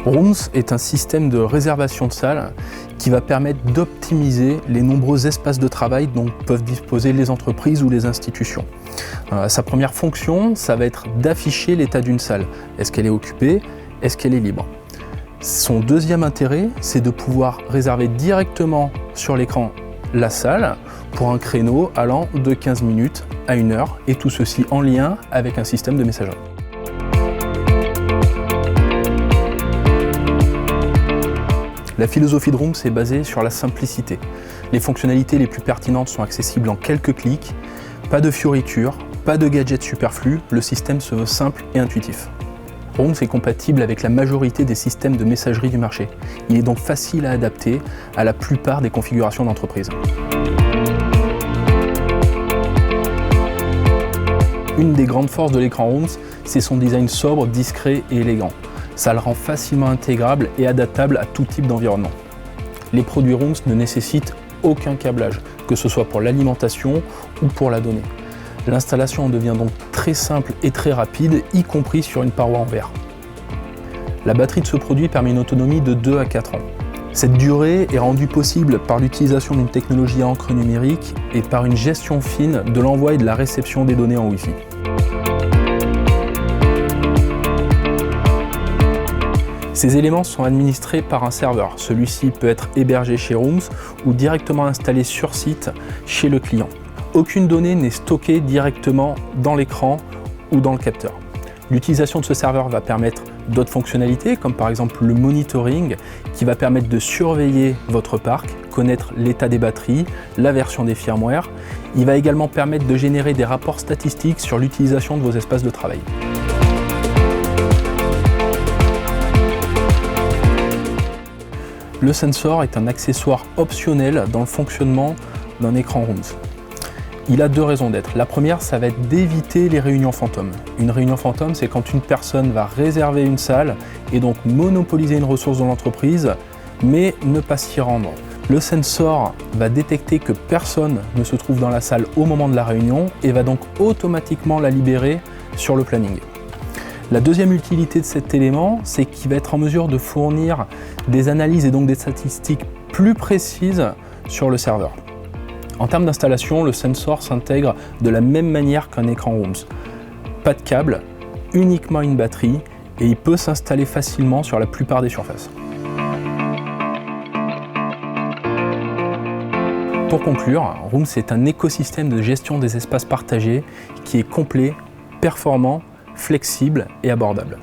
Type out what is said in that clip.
Rooms est un système de réservation de salles qui va permettre d'optimiser les nombreux espaces de travail dont peuvent disposer les entreprises ou les institutions. Sa première fonction, ça va être d'afficher l'état d'une salle. Est-ce qu'elle est occupée? Est-ce qu'elle est libre? Son deuxième intérêt, c'est de pouvoir réserver directement sur l'écran la salle pour un créneau allant de 15 minutes à 1 heure, et tout ceci en lien avec un système de messagerie. La philosophie de Rooms est basée sur la simplicité. Les fonctionnalités les plus pertinentes sont accessibles en quelques clics, pas de fioritures, pas de gadgets superflus, le système se veut simple et intuitif. Rooms est compatible avec la majorité des systèmes de messagerie du marché. Il est donc facile à adapter à la plupart des configurations d'entreprise. Une des grandes forces de l'écran Rooms, c'est son design sobre, discret et élégant. Ça le rend facilement intégrable et adaptable à tout type d'environnement. Les produits Rooms ne nécessitent aucun câblage, que ce soit pour l'alimentation ou pour la donnée. L'installation en devient donc très simple et très rapide, y compris sur une paroi en verre. La batterie de ce produit permet une autonomie de 2 à 4 ans. Cette durée est rendue possible par l'utilisation d'une technologie à encre numérique et par une gestion fine de l'envoi et de la réception des données en Wi-Fi. Ces éléments sont administrés par un serveur. Celui-ci peut être hébergé chez Rooms ou directement installé sur site chez le client. Aucune donnée n'est stockée directement dans l'écran ou dans le capteur. L'utilisation de ce serveur va permettre d'autres fonctionnalités, comme par exemple le monitoring, qui va permettre de surveiller votre parc, connaître l'état des batteries, la version des firmware. Il va également permettre de générer des rapports statistiques sur l'utilisation de vos espaces de travail. Le sensor est un accessoire optionnel dans le fonctionnement d'un écran Rooms. Il a deux raisons d'être. La première, ça va être d'éviter les réunions fantômes. Une réunion fantôme, c'est quand une personne va réserver une salle et donc monopoliser une ressource dans l'entreprise, mais ne pas s'y rendre. Le sensor va détecter que personne ne se trouve dans la salle au moment de la réunion et va donc automatiquement la libérer sur le planning. La deuxième utilité de cet élément, c'est qu'il va être en mesure de fournir des analyses et donc des statistiques plus précises sur le serveur. En termes d'installation, le sensor s'intègre de la même manière qu'un écran Rooms. Pas de câble, uniquement une batterie, et il peut s'installer facilement sur la plupart des surfaces. Pour conclure, Rooms est un écosystème de gestion des espaces partagés qui est complet, performant, flexible et abordable.